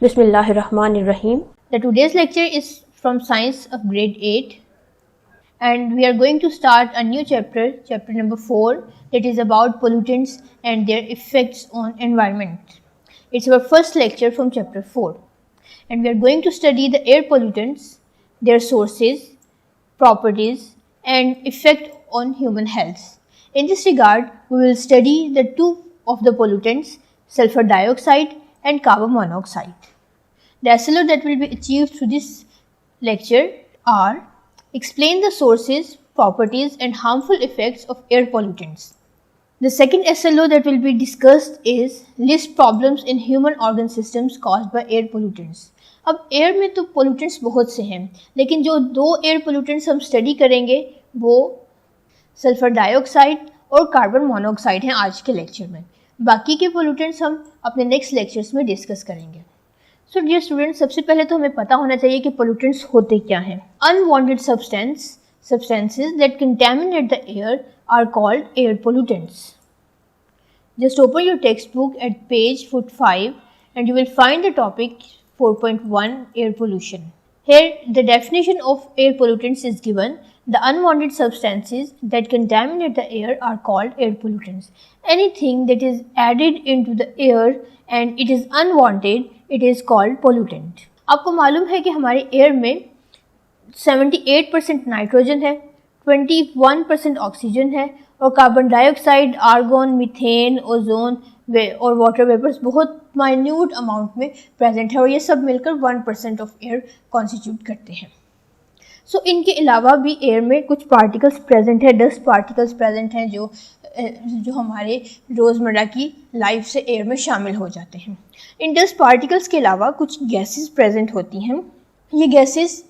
Bismillahirrahmanirrahim. The today's lecture is from Science of Grade 8, and we are going to start a new chapter, chapter number 4, that is about pollutants and their effects on environment. It's our first lecture from chapter 4, and we are going to study the air pollutants, their sources, properties, and effect on human health. In this regard, we will study the two of the pollutants, sulfur dioxide and carbon monoxide. The SLO that will be achieved through this lecture are: explain the sources, properties and harmful effects of air pollutants. The second SLO that will be discussed is list problems in human organ systems caused by air pollutants. अब air में तो pollutants बहुत से हैं, लेकिन जो दो air pollutants हम स्टडी करेंगे वो सल्फर डाइऑक्साइड और कार्बन मोनोऑक्साइड हैं आज के लेक्चर में. बाकी के पोल्यूटेंट्स हम अपने नेक्स्ट लेक्चर्स में डिस्कस करेंगे. सो डियर स्टूडेंट्स, सबसे पहले तो हमें पता होना चाहिए कि पोल्यूटेंट्स होते क्या हैं. Unwanted substances that contaminate the air are called air pollutants. Just open your textbook at page 45 and you will find the topic 4.1 air pollution. Here the definition of air pollutants is given. The unwanted substances that contaminate the air are called air pollutants. Anything that is added into the air and it is unwanted, it is called pollutant. आपको मालूम है कि हमारे air में 78% nitrogen है, 21% oxygen है और carbon dioxide, argon, methane, ozone और वाटर वेपर्स बहुत माइन्यूट अमाउंट में प्रेजेंट है और ये सब मिलकर 1% ऑफ एयर कॉन्स्टिट्यूट करते हैं. सो इनके अलावा भी एयर में कुछ पार्टिकल्स प्रेजेंट है, डस्ट पार्टिकल्स प्रेजेंट हैं जो हमारे रोज़मर्रा की लाइफ से एयर में शामिल हो जाते हैं. इन डस्ट पार्टिकल्स के अलावा कुछ गैसेस प्रेजेंट होती हैं. ये गैसेस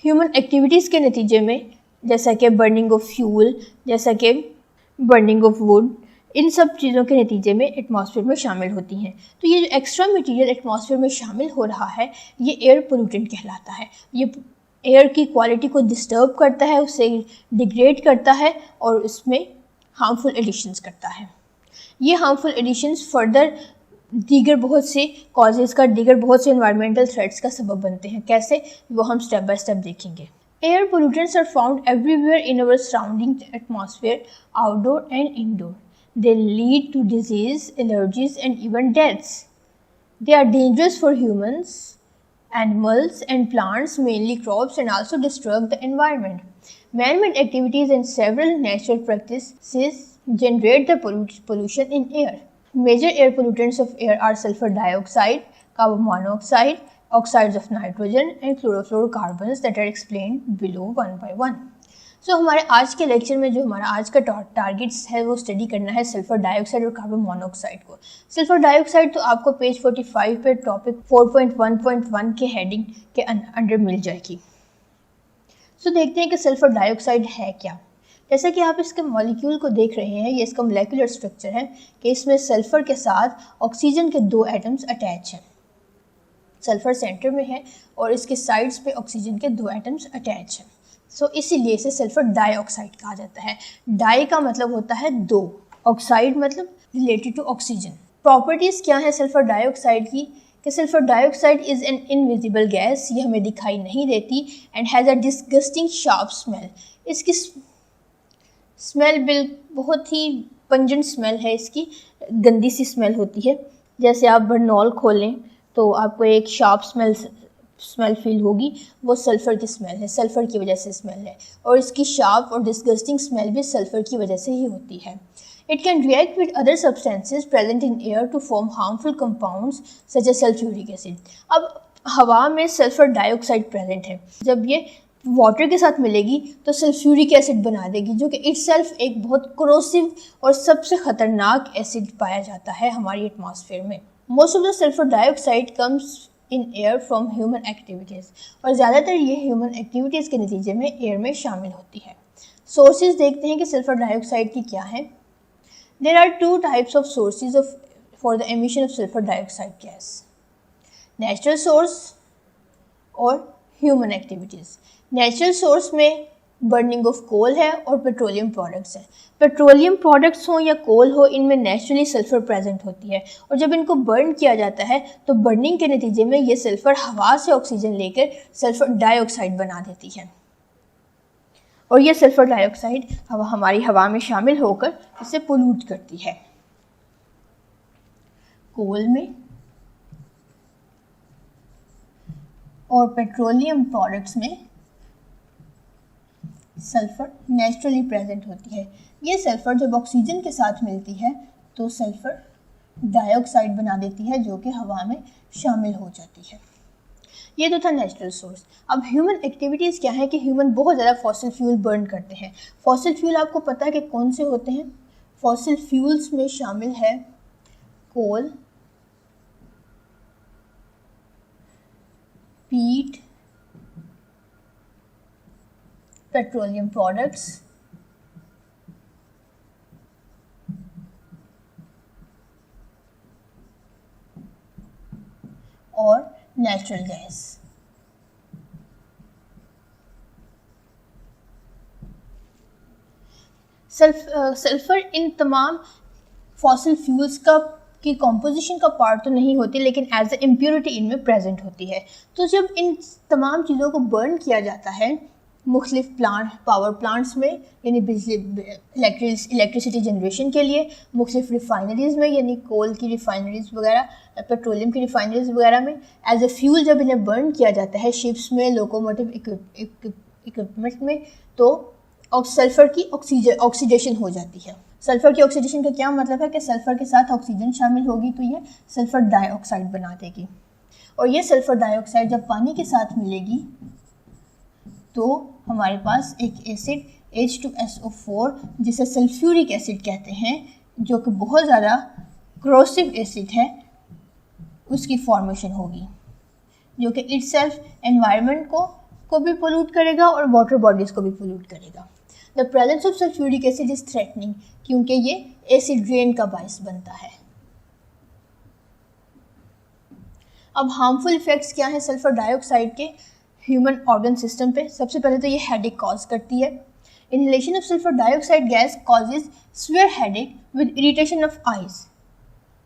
ह्यूमन एक्टिविटीज़ के नतीजे में, जैसा कि बर्निंग ऑफ फ्यूल, जैसा कि बर्निंग ऑफ वुड, इन सब चीज़ों के नतीजे में एटमॉस्फेयर में शामिल होती हैं. तो ये जो एक्स्ट्रा मटेरियल एटमॉस्फेयर में शामिल हो रहा है ये एयर पोल्यूटेंट कहलाता है. ये एयर की क्वालिटी को डिस्टर्ब करता है, उसे डिग्रेड करता है और उसमें हार्मफुल एडिशंस करता है. ये हार्मफुल एडिशंस फर्दर दीगर बहुत से कॉजेज़ का, दीगर बहुत से एनवायरमेंटल थ्रेट्स का सबब बनते हैं. कैसे, वो हम स्टेप बाय स्टेप देखेंगे. Air pollutants are found everywhere in our surrounding atmosphere, outdoor and indoor. They lead to disease, allergies and even deaths. They are dangerous for humans, animals and plants, mainly crops, and also disturb the environment. Man-made activities and several natural practices generate the pollution in air. Major air pollutants of air are sulfur dioxide, carbon monoxide, oxides of nitrogen and chlorofluorocarbons that are explained below one by one. सो हमारे आज के lecture में जो हमारा आज का targets है वो स्टडी करना है सल्फर डाइऑक्साइड और कार्बन मोनोऑक्साइड को. सल्फर डाइऑक्साइड तो आपको पेज 45 पे टॉपिक 4.1.1 के हेडिंग के अंडर मिल जाएगी. सो देखते हैं कि सल्फर डाइऑक्साइड है क्या. जैसा कि आप इसके मॉलिक्यूल को देख रहे हैं, ये इसका मोलेकुलर स्ट्रक्चर है कि इसमें सल्फर के साथ ऑक्सीजन के 2 एटम्स अटैच हैं. सल्फर सेंटर में है और इसके साइड्स पे ऑक्सीजन के 2 एटम्स अटैच हैं. सो इसीलिए इसे सल्फर डाइऑक्साइड कहा जाता है. डाई का मतलब होता है 2, ऑक्साइड मतलब रिलेटेड टू ऑक्सीजन. प्रॉपर्टीज़ क्या है सल्फर डाइऑक्साइड की, कि sulphur dioxide is an invisible gas, ये हमें दिखाई नहीं देती, and has a disgusting sharp smell. इसकी स्मेल बहुत ही पंजेंट स्मेल है, इसकी गंदी सी स्मेल होती है. जैसे आप बर्नॉल खोलें तो आपको एक शार्प स्मेल फील होगी, वो सल्फ़र की स्मेल है, सल्फ़र की वजह से स्मेल है. और इसकी शार्प और डिस्गस्टिंग स्मेल भी सल्फ़र की वजह से ही होती है. It can react with other substances present in air to form harmful compounds such as sulphuric acid. अब हवा में सल्फ़र डाइऑक्साइड प्रेजेंट है, जब ये वाटर के साथ मिलेगी तो सल्फ्यूरिक एसिड बना देगी, जो कि इटसेल्फ एक बहुत क्रोसिव और सबसे ख़तरनाक एसिड पाया जाता है हमारी एटमॉस्फेयर में. Most of the sulphur dioxide comes in air from human activities, और ज़्यादातर ये ह्यूमन एक्टिविटीज़ के नतीजे में एयर में शामिल होती है. सोर्सेज देखते हैं कि सल्फर डाइऑक्साइड की क्या है. There are 2 types of sources for the emission of sulphur dioxide gas, natural source और ह्यूमन एक्टिविटीज़. नेचुरल सोर्स में बर्निंग ऑफ कोल है और पेट्रोलियम प्रोडक्ट्स है। पेट्रोलियम प्रोडक्ट्स हो या कोल हो, इनमें नेचुरली सल्फर प्रेजेंट होती है और जब इनको बर्न किया जाता है तो बर्निंग के नतीजे में ये सल्फर हवा से ऑक्सीजन लेकर सल्फर डाइऑक्साइड बना देती है और ये सल्फर डाइऑक्साइड हमारी हवा में शामिल होकर इसे पोल्यूट करती है। कोल में और पेट्रोलियम प्रोडक्ट्स में सल्फर नेचुरली प्रेजेंट होती है। ये सल्फर जब ऑक्सीजन के साथ मिलती है तो सल्फर डाइऑक्साइड बना देती है जो कि हवा में शामिल हो जाती है। ये तो था नेचुरल सोर्स। अब ह्यूमन एक्टिविटीज़ क्या है कि ह्यूमन बहुत ज़्यादा फॉसिल फ्यूल बर्न करते हैं। फॉसिल फ्यूल आपको पता है कि कौन से होते हैं? फॉसिल फ्यूल्स में शामिल है कोल, पीट, पेट्रोलियम प्रोडक्ट्स और नेचुरल गैस। सल्फर इन तमाम फॉसिल फ्यूल्स की कॉम्पोजिशन का पार्ट तो नहीं होती, लेकिन एज ए इम्प्योरिटी इनमें प्रेजेंट होती है। तो जब इन तमाम चीज़ों को बर्न किया जाता है मुख्तलिफ पावर प्लांट्स में, यानी बिजली इलेक्ट्रिसिटी जनरेशन के लिए, मुख्तलिफ रिफाइनरीज़ में, यानी कोल की रिफाइनरीज़ वगैरह, पेट्रोलियम की रिफाइनरीज़ वगैरह में, एज ए फ्यूल जब इन्हें बर्न किया जाता है शिप्स में, लोकोमोटिव इक्विपमेंट में, तो सल्फ़र की ऑक्सीडेशन हो जाती है। सल्फ़र की ऑक्सीडेशन का क्या मतलब है कि सल्फ़र के साथ ऑक्सीजन शामिल होगी तो ये सल्फ़र डाइऑक्साइड बना देगी और ये सल्फ़र डाइऑक्साइड जब पानी के साथ मिलेगी तो हमारे पास एक एसिड H2SO4 जिसे सल्फ्यूरिक एसिड कहते हैं, जो कि बहुत ज़्यादा क्रोसिव एसिड है, उसकी फॉर्मेशन होगी जो कि इटसेल्फ एनवायरनमेंट को भी पोल्यूट करेगा और वाटर बॉडीज़ को भी पोल्यूट करेगा। The presence of sulphuric acid is threatening क्योंकि ये एसिड रेन का बायस बनता है। अब हार्मफुल इफेक्ट्स क्या हैं सल्फर डाइऑक्साइड के ह्यूमन ऑर्गन सिस्टम पे? सबसे पहले तो ये हेडेक कॉज करती है। Inhalation of sulphur dioxide gas causes swear headache with irritation of eyes.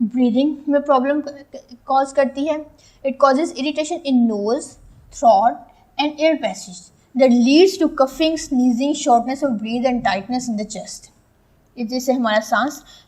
Breathing में प्रॉब्लम कॉज करती है। It causes irritation in knows, throat and air passage that leads to coughing, sneezing, shortness of breath and tightness in the chest. जिससे हमारा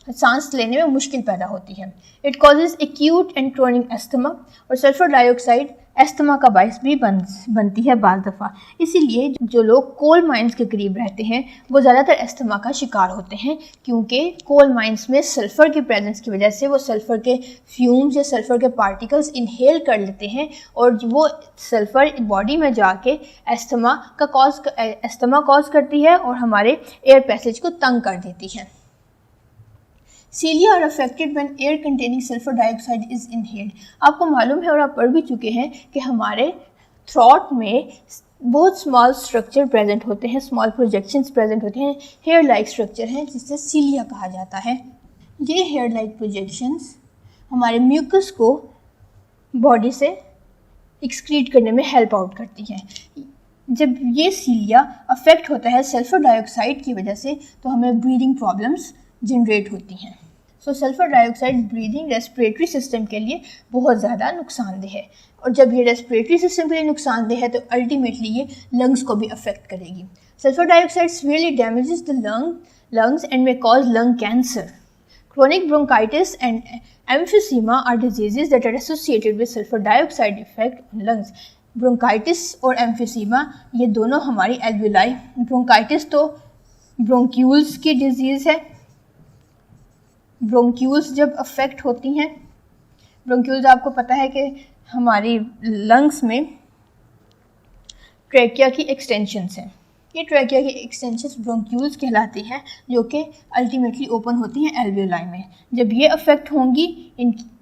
सांस लेने में मुश्किल पैदा होती है। It causes acute and chronic asthma और सल्फर डाइऑक्साइड एस्थमा का बायस भी बनती है बाज़ दफ़ा। इसीलिए जो लोग कोल माइंस के करीब रहते हैं वो ज़्यादातर एस्थमा का शिकार होते हैं, क्योंकि कोल माइंस में सल्फ़र की प्रेजेंस की वजह से वो सल्फ़र के फ्यूम्स या सल्फ़र के पार्टिकल्स इनहेल कर लेते हैं और वो सल्फ़र बॉडी में जाके एस्थमा कॉज करती है और हमारे एयर पैसेज को तंग कर देती है। Cilia are affected when air containing sulfur dioxide is inhaled. आपको मालूम है और आप पढ़ भी चुके हैं कि हमारे थ्रोट में बहुत स्मॉल स्ट्रक्चर प्रेजेंट होते हैं, स्मॉल प्रोजेक्शंस प्रेजेंट होते हैं, हेयर लाइक स्ट्रक्चर हैं जिसे सीलिया कहा जाता है। ये हेयर लाइक प्रोजेक्शंस हमारे म्यूकस को बॉडी से एक्सक्रीट करने में हेल्प आउट करती हैं। जब ये सीलिया अफेक्ट होता है सल्फर डाइऑक्साइड की वजह से तो हमें ब्रीदिंग प्रॉब्लम्स जनरेट होती हैं। So sulphur dioxide breathing respiratory system के लिए बहुत ज़्यादा नुकसानदेह है और जब ये रेस्पिरेटरी सिस्टम के लिए नुकसानदेह है तो अल्टीमेटली ये लंग्स को भी अफेक्ट करेगी। Sulphur dioxide severely damages the lungs and may cause lung cancer. Chronic bronchitis and emphysema are diseases that are associated with sulfur dioxide effect on lungs. Bronchitis और एम्फिसीमा ये दोनों हमारी alveoli, bronchitis तो bronchioles की disease है। Bronchioles जब affect होती हैं, ब्रोंक्यूल्स आपको पता है कि हमारी लंग्स में ट्रैकिया की एक्सटेंशंस हैं। ये ट्रैकिया की एक्सटेंशंस ब्रोंक्यूल्स कहलाती हैं जो कि अल्टीमेटली ओपन होती हैं एल्वियोलाई में। जब ये अफेक्ट होंगी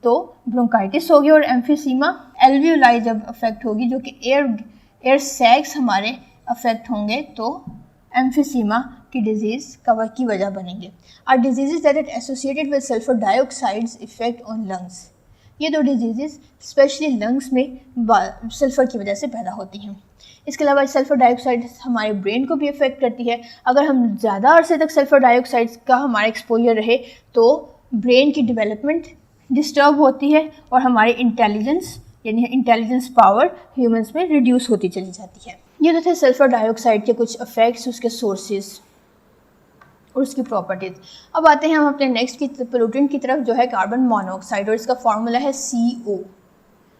तो ब्रोंकाइटिस होगी और एम्फिसीमा। एल्वियोलाई जब अफेक्ट होगी जो कि एयर सैक्स हमारे अफेक्ट होंगे तो एम्फिसीमा की डिजीज़ की वजह बनेंगे। Are disease that associated with sulphur dioxides effect on lungs. ये दो डिजीज़ स्पेशली लंग्स में सल्फ़र की वजह से पैदा होती हैं। इसके अलावा सल्फर डाइऑक्साइड हमारे ब्रेन को भी अफेक्ट करती है। अगर हम ज़्यादा अरसे तक सल्फर डाइऑक्साइड का हमारा एक्सपोजर रहे तो ब्रेन की डेवलपमेंट डिस्टर्ब होती है और हमारी इंटेलिजेंस यानी इंटेलिजेंस पावर ह्यूमंस में रिड्यूस होती चली जाती है। ये तो थे सल्फर डाइऑक्साइड के कुछ इफेक्ट्स, उसके सोर्सेज और उसकी प्रॉपर्टीज। अब आते हैं हम अपने नेक्स्ट की पोल्यूटेंट की तरफ, जो है कार्बन मोनोऑक्साइड, और इसका फॉर्मूला है CO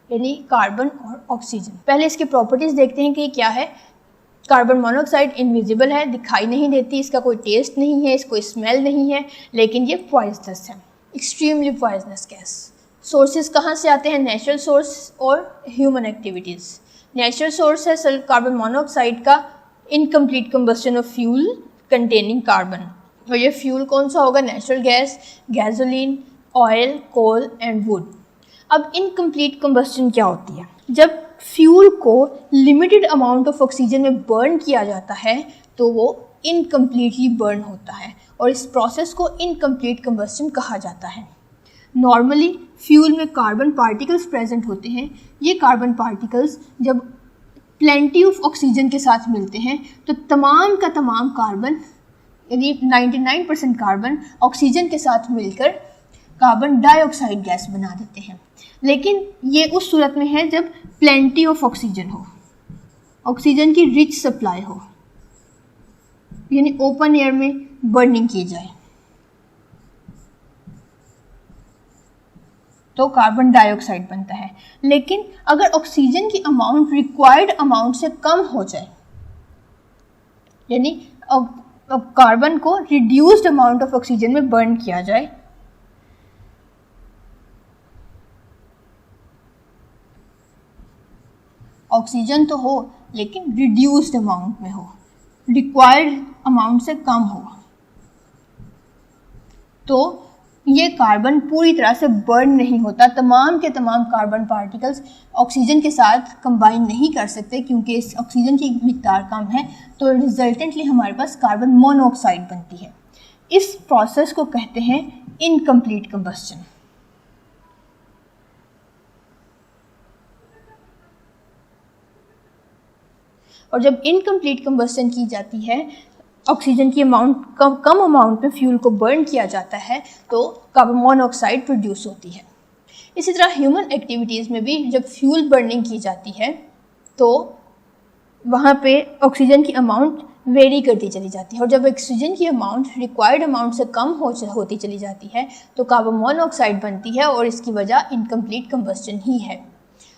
यानी कार्बन और ऑक्सीजन। पहले इसकी प्रॉपर्टीज देखते हैं कि क्या है। कार्बन मोनोऑक्साइड इनविजिबल है, दिखाई नहीं देती, इसका कोई टेस्ट नहीं है, इसको स्मेल नहीं है, लेकिन ये पॉइजनस है, एक्सट्रीमली पॉइजनस गैस। सोर्सेज कहाँ से आते हैं? नेचुरल सोर्स और ह्यूमन एक्टिविटीज़। नेचुरल सोर्स है कार्बन मोनोऑक्साइड का incomplete combustion of fuel containing carbon, और ये फ्यूल कौन सा होगा? Natural gas, gasoline, oil, coal and wood. अब इनकम्प्लीट कंबस्शन क्या होती है? जब फ्यूल को लिमिटेड अमाउंट ऑफ ऑक्सीजन में बर्न किया जाता है तो वो इनकम्प्लीटली बर्न होता है, और इस प्रोसेस को इनकम्प्लीट कंबस्शन कहा जाता है। नॉर्मली फ्यूल में कार्बन पार्टिकल्स प्रेजेंट होते हैं। ये कार्बन पार्टिकल्स जब प्लेंटी ऑफ ऑक्सीजन के साथ मिलते हैं तो तमाम का तमाम कार्बन यानी 99% कार्बन ऑक्सीजन के साथ मिलकर कार्बन डाइऑक्साइड गैस बना देते हैं। लेकिन ये उस सूरत में है जब प्लेंटी ऑफ ऑक्सीजन हो, ऑक्सीजन की रिच सप्लाई हो, यानी ओपन एयर में बर्निंग की जाए तो कार्बन डाइऑक्साइड बनता है। लेकिन अगर ऑक्सीजन की अमाउंट रिक्वायर्ड अमाउंट से कम हो जाए, यानी कार्बन को रिड्यूस्ड अमाउंट ऑफ ऑक्सीजन में बर्न किया जाए, ऑक्सीजन तो हो लेकिन रिड्यूस्ड अमाउंट में हो, रिक्वायर्ड अमाउंट से कम हो, तो ये कार्बन पूरी तरह से बर्न नहीं होता। तमाम के तमाम कार्बन पार्टिकल्स ऑक्सीजन के साथ कंबाइन नहीं कर सकते क्योंकि इस ऑक्सीजन की मिकदार कम है, तो रिजल्टेंटली हमारे पास कार्बन मोनोऑक्साइड बनती है। इस प्रोसेस को कहते हैं इनकम्प्लीट कंबस्शन। और जब इनकम्प्लीट कंबस्शन की जाती है, ऑक्सीजन की अमाउंट कम अमाउंट में फ्यूल को बर्न किया जाता है तो कार्बन मोनोऑक्साइड प्रोड्यूस होती है। इसी तरह ह्यूमन एक्टिविटीज़ में भी जब फ्यूल बर्निंग की जाती है तो वहाँ पे ऑक्सीजन की अमाउंट वेरी करती चली जाती है, और जब ऑक्सीजन की अमाउंट रिक्वायर्ड अमाउंट से कम होती चली जाती है तो कार्बन मोनोऑक्साइड बनती है, और इसकी वजह इनकम्प्लीट कंबस्शन ही है।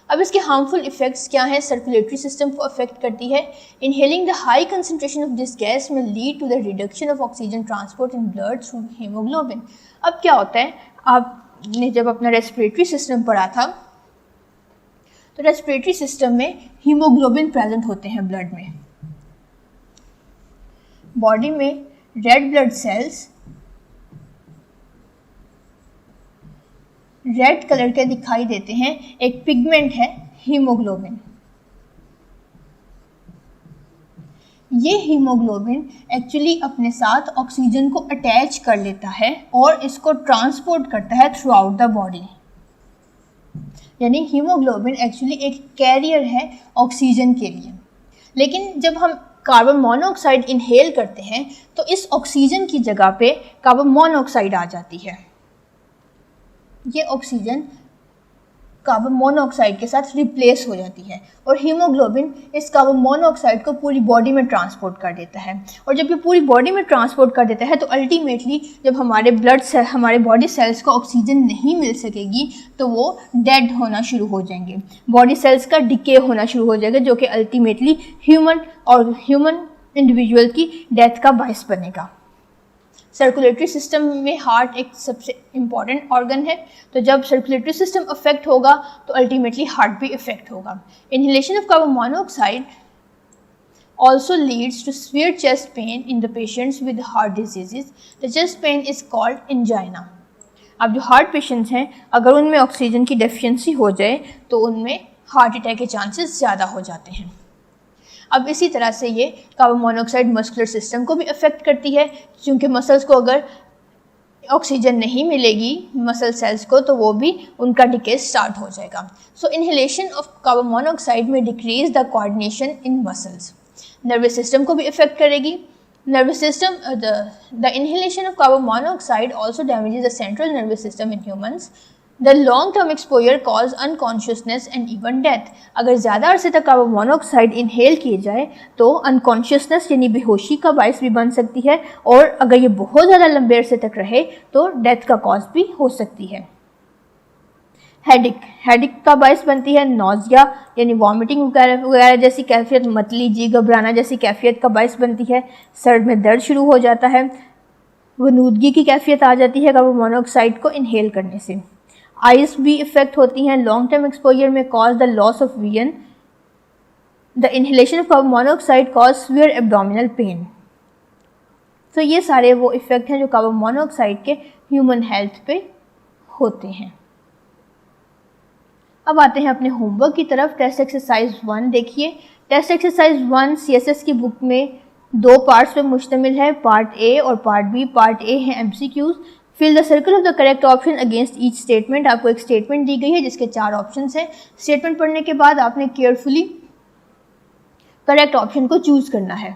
अब इसके हार्मफुल इफेक्ट्स क्या हैं? सर्कुलेटरी सिस्टम को अफेक्ट करती है। Inhaling the high concentration of this gas में lead to the reduction of oxygen transport in blood through haemoglobin. अब क्या होता है, आपने जब अपना रेस्पिरेटरी सिस्टम पढ़ा था तो रेस्पिरेटरी सिस्टम में हीमोग्लोबिन प्रेजेंट होते हैं ब्लड में। बॉडी में red blood cells red colour के दिखाई देते हैं, एक पिगमेंट है हीमोग्लोबिन। ये हीमोग्लोबिन एक्चुअली अपने साथ ऑक्सीजन को अटैच कर लेता है और इसको ट्रांसपोर्ट करता है थ्रू आउट द बॉडी। यानी हीमोग्लोबिन एक्चुअली एक कैरियर है ऑक्सीजन के लिए। लेकिन जब हम कार्बन मोनोऑक्साइड इनहेल करते हैं तो इस ऑक्सीजन की जगह पे कार्बन मोनोऑक्साइड आ जाती है। ये ऑक्सीजन कार्बन मोनोऑक्साइड के साथ रिप्लेस हो जाती है और हीमोग्लोबिन इस कार्बन मोनोऑक्साइड को पूरी बॉडी में ट्रांसपोर्ट कर देता है। और जब ये पूरी बॉडी में ट्रांसपोर्ट कर देता है तो अल्टीमेटली जब हमारे ब्लड सेल, हमारे बॉडी सेल्स को ऑक्सीजन नहीं मिल सकेगी तो वो डेड होना शुरू हो जाएंगे, बॉडी सेल्स का डिके होना शुरू हो जाएगा, जो कि अल्टीमेटली ह्यूमन इंडिविजुअल की डेथ का बायस बनेगा। सर्कुलेटरी सिस्टम में हार्ट एक सबसे इम्पॉर्टेंट ऑर्गन है, तो जब सर्कुलेटरी सिस्टम अफेक्ट होगा तो अल्टीमेटली हार्ट भी इफेक्ट होगा। Inhalation of carbon monoxide also leads to severe chest pain in the patients with heart diseases. The chest pain is called angina. अब जो हार्ट पेशेंट्स हैं अगर उनमें ऑक्सीजन की डेफिशिएंसी हो जाए तो उनमें हार्ट अटैक के चांसेस ज़्यादा हो जाते हैं। अब इसी तरह से ये कार्बन मोनोऑक्साइड मस्कुलर सिस्टम को भी अफेक्ट करती है, क्योंकि मसल्स को अगर ऑक्सीजन नहीं मिलेगी मसल सेल्स को तो वो भी उनका डिके स्टार्ट हो जाएगा। सो इनहेलेशन ऑफ कार्बन मोनोऑक्साइड में decrease the coordination in muscles, nervous system को भी इफेक्ट करेगी। Nervous system the inhalation of carbon monoxide also damages the central nervous system in humans. The long term exposure cause unconsciousness and even death. अगर ज़्यादा अरसे तक carbon monoxide inhale किए जाए तो अनकॉन्शियसनेस यानी बेहोशी का बायस भी बन सकती है, और अगर ये बहुत ज़्यादा लंबे अरसे तक रहे तो डेथ का कॉज भी हो सकती है। हेडिक का बायस बनती है। नोजिया यानी वॉमिटिंग वगैरह जैसी कैफियत, मतली जी घबराना जैसी कैफियत का बायस बनती है। सर में दर्द शुरू हो जाता है। वनूदगी की कैफियत आ जाती है कार्बन मोनोऑक्साइड को इनहेल करने से। आइज भी इफेक्ट होती हैं। लॉन्ग टर्म एक्सपोजर में cause the loss of vision. The inhalation of carbon monoxide cause severe abdominal pain. तो ये सारे वो इफेक्ट हैं जो कार्बन मोनोऑक्साइड के ह्यूमन हेल्थ पे होते हैं। अब आते हैं अपने होमवर्क की तरफ। टेस्ट एक्सरसाइज 1 देखिए। टेस्ट एक्सरसाइज 1 CSS की बुक में 2 पार्ट्स पे मुश्तमिल है, पार्ट ए और पार्ट बी। पार्ट ए है MCQs। Fill the circle of the correct option against each statement. आपको एक स्टेटमेंट दी गई है जिसके 4 ऑप्शन हैं। स्टेटमेंट पढ़ने के बाद आपने केयरफुली करेक्ट ऑप्शन को चूज करना है।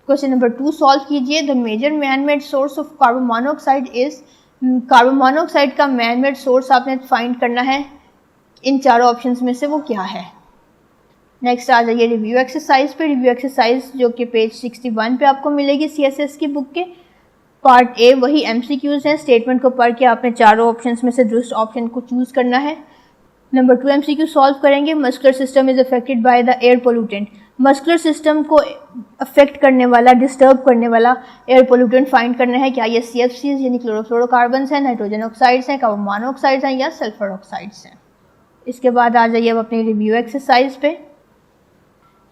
क्वेश्चन नंबर 2 सॉल्व कीजिए। The major man made source of carbon monoxide is. Carbon monoxide का मैन मेड सोर्स आपने फाइंड करना है। इन 4 ऑप्शंस में से वो क्या है। नेक्स्ट आ जाइए रिव्यू एक्सरसाइज पे। रिव्यू एक्सरसाइज जो कि पेज 61 पे आपको मिलेगी CSS की बुक के। पार्ट ए वही MCQs हैं। स्टेटमेंट को पढ़ के आपने 4 ऑप्शंस में से दुरुस्त ऑप्शन को चूज करना है। नंबर 2 MCQ सॉल्व करेंगे। Muscular system is affected by the air pollutant. Muscular system को अफेक्ट करने वाला, डिस्टर्ब करने वाला एयर पोल्यूटेंट फाइंड करना है। क्या ये CFCs यानी क्लोरोफ्लोरोकार्बन्स हैं, नाइट्रोजन ऑक्साइड्स हैं, कार्बन मोनोऑक्साइड्स हैं या सल्फर ऑक्साइड्स हैं। इसके बाद आ जाइए अब अपनी रिव्यू एक्सरसाइज पे।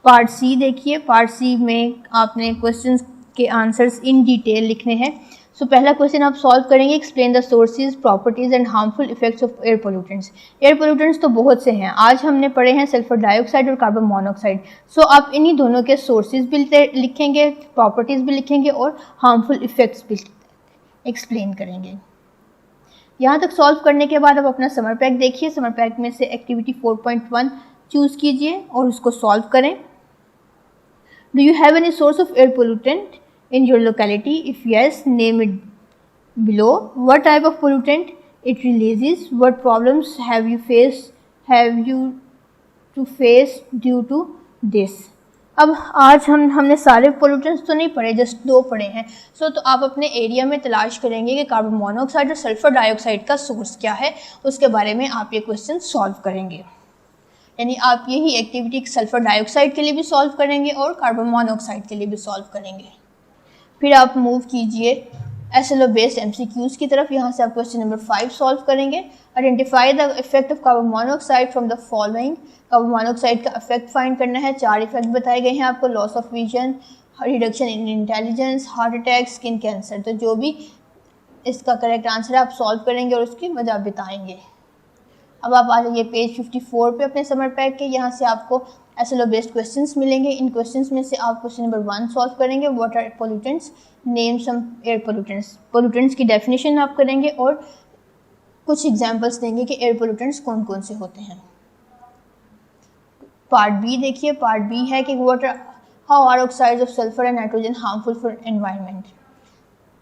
पार्ट सी देखिए। पार्ट सी में आपने क्वेश्चंस के आंसर्स इन डिटेल लिखने हैं। सो पहला क्वेश्चन आप सॉल्व करेंगे। Explain the sources, properties and harmful effects of air pollutants. Air pollutants तो बहुत से हैं। आज हमने पढ़े हैं सल्फर डाइऑक्साइड और कार्बन मोनोऑक्साइड। सो आप इन्हीं दोनों के सोर्सेज भी लिखेंगे, प्रॉपर्टीज भी लिखेंगे और हार्मफुल इफेक्ट्स भी एक्सप्लेन करेंगे। यहाँ तक सॉल्व करने के बाद अब अपना समर पैक देखिए। समर पैक में से एक्टिविटी 4.1 चूज कीजिए और उसको सॉल्व करें। Do you have any source of air pollutant in your locality? If yes, name it below. What type of pollutant it releases? What problems have you to face due to this? अब आज हमने सारे pollutants तो नहीं पढ़े, just 2 पढ़े हैं। तो आप अपने एरिया में तलाश करेंगे कि कार्बन मोनोऑक्साइड और सल्फर डाइऑक्साइड का सोर्स क्या है, उसके बारे में आप ये क्वेश्चन सॉल्व करेंगे। यानी आप यही एक्टिविटी सल्फर डाइऑक्साइड के लिए भी सॉल्व करेंगे और कार्बन मोनोऑक्साइड के लिए भी सॉल्व करेंगे। फिर आप मूव कीजिए SLO बेस्ड MCQs की तरफ। यहाँ से आप क्वेश्चन नंबर 5 सॉल्व करेंगे। Identify the effect of carbon monoxide from the following. Carbon monoxide का इफेक्ट फाइंड करना है। 4 इफेक्ट बताए गए हैं आपको। Loss of vision, reduction in intelligence, heart attack, skin cancer. तो जो भी इसका करेक्ट आंसर है आप सॉल्व करेंगे और उसकी वजह बताएंगे। अब आप आ जाइए पेज 54 पे अपने समर पैक के। यहाँ से आपको SLO बेस्ड क्वेश्चंस मिलेंगे। इन क्वेश्चंस में से आप क्वेश्चन नंबर 1 सॉल्व करेंगे। What are pollutants, name some air pollutants. Pollutants की डेफिनेशन आप करेंगे और कुछ एग्जांपल्स देंगे कि एयर पोल्यूटेंट्स कौन कौन से होते हैं। पार्ट बी देखिए। पार्ट बी है कि how are oxides of sulphur and nitrogen harmful for environment.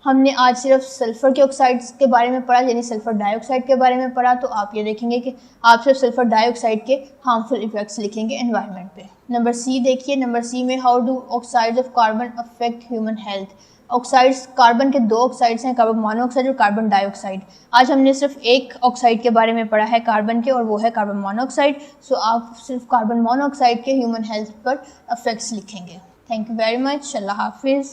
हमने आज सिर्फ सल्फर के ऑक्साइड्स के बारे में पढ़ा, यानी सल्फर डाइऑक्साइड के बारे में पढ़ा। तो आप ये देखेंगे कि आप सिर्फ सल्फर डाइऑक्साइड के हार्मफुल इफेक्ट्स लिखेंगे एनवायरनमेंट पे। नंबर सी देखिए। नंबर सी में how do oxides of carbon affect human health. Oxides, carbon के 2 ऑक्साइड्स हैं, कार्बन मोनोऑक्साइड और कार्बन डाइऑक्साइड। आज हमने सिर्फ एक ऑक्साइड के बारे में पढ़ा है कार्बन के, और वो है कार्बन मोनोऑक्साइड। सो आप सिर्फ कार्बन मोनोऑक्साइड के ह्यूमन हेल्थ पर अफेक्ट्स लिखेंगे। Thank you very much. अल्लाह हाफिज़।